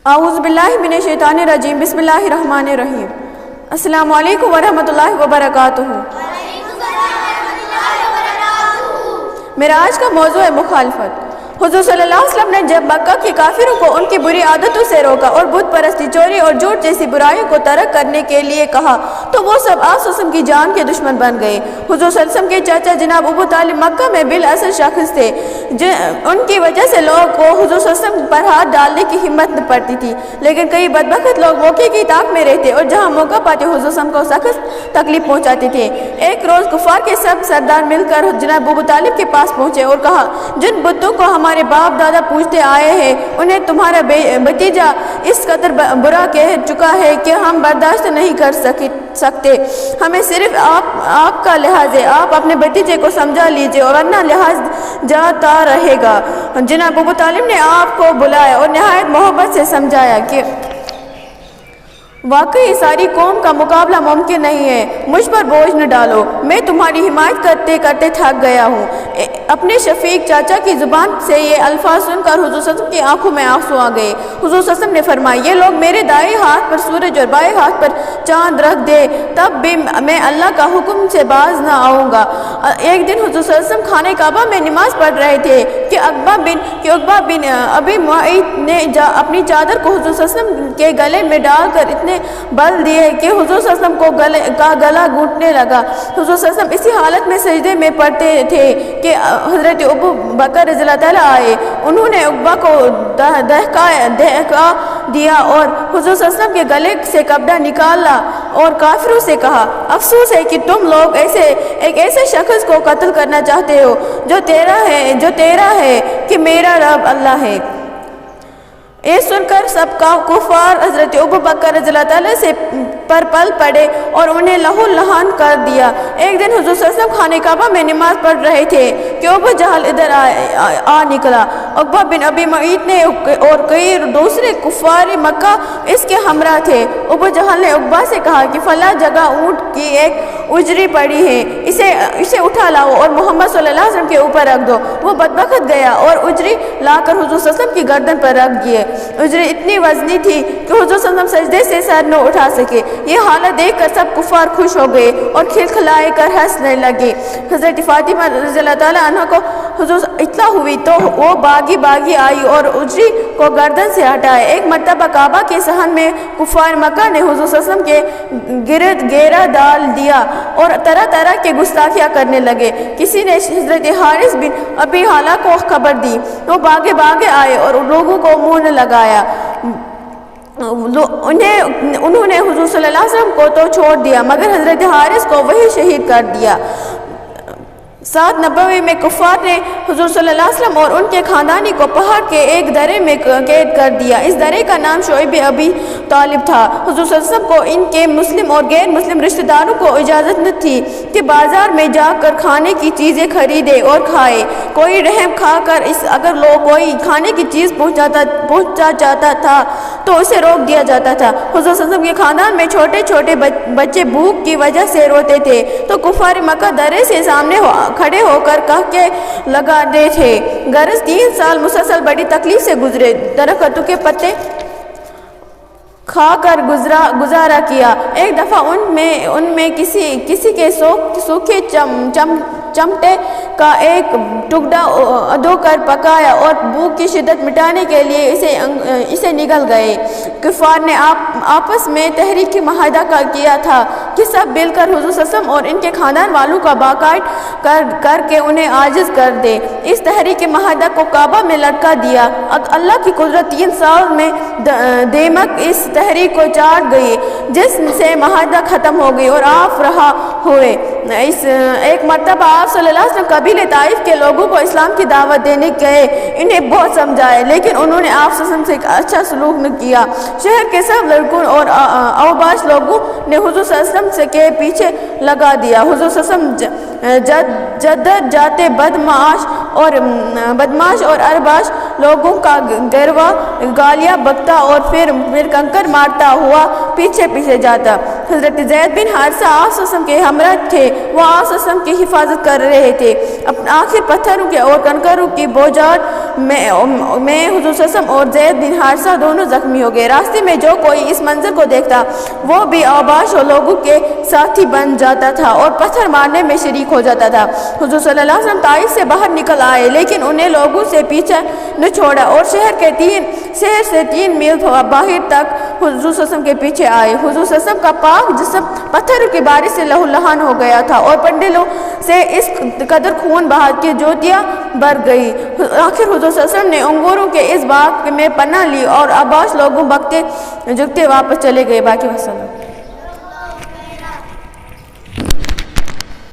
اعوذ باللہ من الشیطان الرجیم بسم اللہ الرحمن الرحیم السلام علیکم ورحمۃ اللہ وبرکاتہ۔ میرا آج کا موضوع ہے مخالفت۔ حضور صلی اللہ علیہ وسلم نے جب مکہ کے کافروں کو ان کی بری عادتوں سے روکا اور بت پرستی، چوری اور جھوٹ جیسی برائیوں کو ترک کرنے کے لیے کہا تو وہ سب آپ صلی اللہ علیہ وسلم کی جان کے دشمن بن گئے۔ حضور صلی اللہ علیہ وسلم کے چاچا جناب ابو طالب مکہ میں بالاثر شخص تھے، ان کی وجہ سے لوگ کو حضور صلی اللہ علیہ وسلم پر ہاتھ ڈالنے کی ہمت نہ پڑتی تھی، لیکن کئی بدبخت لوگ موقع کی طاق میں رہتے اور جہاں موقع پاتے حضور صلی اللہ علیہ وسلم کو سخت تکلیف پہنچاتے تھے۔ ایک روز کفار کے سب سردار مل کر جناب ابو طالب کے پاس پہنچے اور کہا، جن بتوں کو ہمارے باپ دادا پوجتے آئے ہیں انہیں تمہارا بھتیجا اس قدر برا کہہ چکا ہے کہ ہم برداشت نہیں کر سکتے۔ ہمیں صرف آپ کا لحاظ ہے، آپ اپنے بھتیجے کو سمجھا لیجئے اور ورنہ لحاظ جاتا رہے گا۔ جناب ابو طالب نے آپ کو بلایا اور نہایت محبت سے سمجھایا کہ واقعی ساری قوم کا مقابلہ ممکن نہیں ہے، مجھ پر بوجھ نہ ڈالو، میں تمہاری حمایت کرتے کرتے تھک گیا ہوں۔ اپنے شفیق چاچا کی زبان سے یہ الفاظ سن کر حضور صلی اللہ علیہ وسلم کی آنکھوں میں آنسو آ گئے۔ حضور صلی اللہ علیہ وسلم نے فرمایا، یہ لوگ میرے دائیں ہاتھ پر سورج اور بائیں ہاتھ پر چاند رکھ دے تب بھی میں اللہ کا حکم سے باز نہ آؤں گا۔ ایک دن حضور صلی اللہ علیہ وسلم خانہ کعبہ میں نماز پڑھ رہے تھے کہ عقبہ بن ابی معیط نے اپنی چادر کو حضور صلی اللہ علیہ وسلم کے گلے میں ڈال کر اتنے بل دیے کہ حضور صلی اللہ علیہ وسلم کا گلا گھٹنے لگا۔ حضور صلی اللہ علیہ وسلم اسی حالت میں سجدے میں پڑھتے تھے کہ حضرت ابو بکر رضی اللہ تعالیٰ آئے، انہوں نے عقبہ کو دہکا دیا اور حضور صلی اللہ علیہ وسلم کے گلے سے کپڑا نکالا اور کافروں سے کہا، افسوس ہے کہ تم لوگ ایک ایسے شخص کو قتل کرنا چاہتے ہو جو تیرا ہے کہ میرا رب اللہ ہے۔ یہ سن کر سب کا کفار حضرت ابو بکر رضی اللہ تعالیٰ سے پر پل پڑے اور انہیں لہو لہان کر دیا۔ ایک دن حضور صلی اللہ علیہ وسلم خانہ کعبہ میں نماز پڑھ رہے تھے کہ ابو جہل ادھر آ نکلا۔ عقبہ بن ابی معیط نے اور کئی دوسرے کفار مکہ اس کے ہمراہ تھے۔ ابو جہل نے عقبہ سے کہا کہ فلاں جگہ اونٹ کی ایک اجری پڑی ہے، اسے اٹھا لاؤ اور محمد صلی اللہ علیہ وسلم کے اوپر رکھ دو۔ وہ بدبخت گیا اور اجری لا کر حضور صلی اللہ علیہ وسلم کی گردن پر رکھ دیے۔ اجری اتنی وزنی تھی کہ حضور صلی اللہ علیہ وسلم سجدے سے سر نہ اٹھا سکے۔ یہ حالت دیکھ کر سب کفار خوش ہو گئے اور کھلکھلائے کر ہنسنے لگے۔ حضرت فاطمہ رضی اللہ تعالیٰ عنہ کو حضور اطلاع ہوئی تو وہ باغی آئی اور اجری کو گردن سے ہٹائے۔ ایک مرتبہ کعبہ کے صحن میں کفار مکہ نے حضور صلی اللہ علیہ وسلم کے گرد گھیرا ڈال دیا اور طرح طرح کے گستاخیاں کرنے لگے۔ کسی نے حضرت حارث بن ابی حالہ کو خبر دی، وہ باغے آئے اور لوگوں کو منہ نہ لگایا۔ انہوں نے حضور صلی اللہ علیہ وسلم کو تو چھوڑ دیا مگر حضرت حارث کو وہی شہید کر دیا۔ سات نبوی میں کفار نے حضور صلی اللہ علیہ وسلم اور ان کے خاندانی کو پہاڑ کے ایک درے میں قید کر دیا۔ اس درے کا نام شعیب ابی طالب تھا۔ حضور صلی اللہ علیہ وسلم کو ان کے مسلم اور غیر مسلم رشتہ داروں کو اجازت نہ تھی کہ بازار میں جا کر کھانے کی چیزیں خریدے اور کھائے۔ کوئی رحم کھا کر اگر کوئی کھانے کی چیز پہنچا جاتا تھا تو اسے روک دیا جاتا تھا۔ حضور صلی اللہ علیہ وسلم کے خاندان میں چھوٹے چھوٹے بچے بھوک کی وجہ سے روتے تھے تو کفار مکہ درے سے سامنے کھڑے ہو کر کہکے لگاتے تھے۔ غرض 3 سال مسلسل بڑی تکلیف سے گزرے، درختوں کے پتے کھا کر گزارا کیا۔ ایک دفعہ ان میں کسی کے سوکھے چمٹے کا ایک ٹکڑا ادھو کر پکایا اور بھوک کی شدت مٹانے کے لیے اسے نگل گئے۔ کفار نے آپس میں تحریک معاہدہ کیا تھا کہ سب مل کر حضور صلی اللہ علیہ وسلم اور ان کے خاندان والوں کا باقاعد کر کے انہیں عاجز کر دے۔ اس تحریک معاہدہ کو کعبہ میں لٹکا دیا۔ اللہ کی قدرت 3 سال میں دیمک اس تحریک کو چاٹ گئی جس سے معاہدہ ختم ہو گئی اور آپ رہا ہوئے۔ ایک مرتبہ آپ صلی اللہ علیہ وسلم قبیلے طائف کے لوگوں کو اسلام کی دعوت دینے گئے، انہیں بہت سمجھائے لیکن انہوں نے آپ صلی اللہ علیہ وسلم سے اچھا سلوک نہ کیا۔ شہر کے سب لڑکوں اور اوباش لوگوں نے حضور صلی اللہ علیہ وسلم کے پیچھے لگا دیا۔ حضور صلی اللہ علیہ وسلم جدت جاتے بدماش اور ارباش لوگوں کا گروا گالیاں بکتا اور پھر کنکر مارتا ہوا پیچھے جاتا۔ حضرت زید بن حارثہ آپ صلی اللہ علیہ وسلم کے ہمراہ تھے، وہ آپ صلی اللہ علیہ وسلم کی حفاظت کر رہے تھے۔ آخر پتھروں کے اور کنکروں کی بوجھال میں حضور صلی اللہ علیہ وسلم اور زید بن حارثہ دونوں زخمی ہو گئے۔ راستے میں جو کوئی اس منظر کو دیکھتا وہ بھی اوباش اور لوگوں کے ساتھی بن جاتا تھا اور پتھر مارنے میں شریک ہو جاتا تھا۔ حضور صلی اللہ علیہ وسلم طائف سے باہر نکل آئے لیکن انہیں لوگوں سے پیچھے نہ چھوڑا اور شہر سے 3 میل باہر تک حضور صلی اللہ علیہ وسلم کے پیچھے آئے۔ حضور صلی اللہ علیہ وسلم کا پاک جسم پتھر کی بارش سے لہو لہان ہو گیا تھا اور پنڈلوں سے اس قدر خون بہا کہ جوتیاں بھر گئی۔ آخر حضور صلی اللہ علیہ وسلم نے انگوروں کے اس باغ میں پناہ لی اور عباس لوگوں بکتے جھکتے واپس چلے گئے۔ باقی وسلم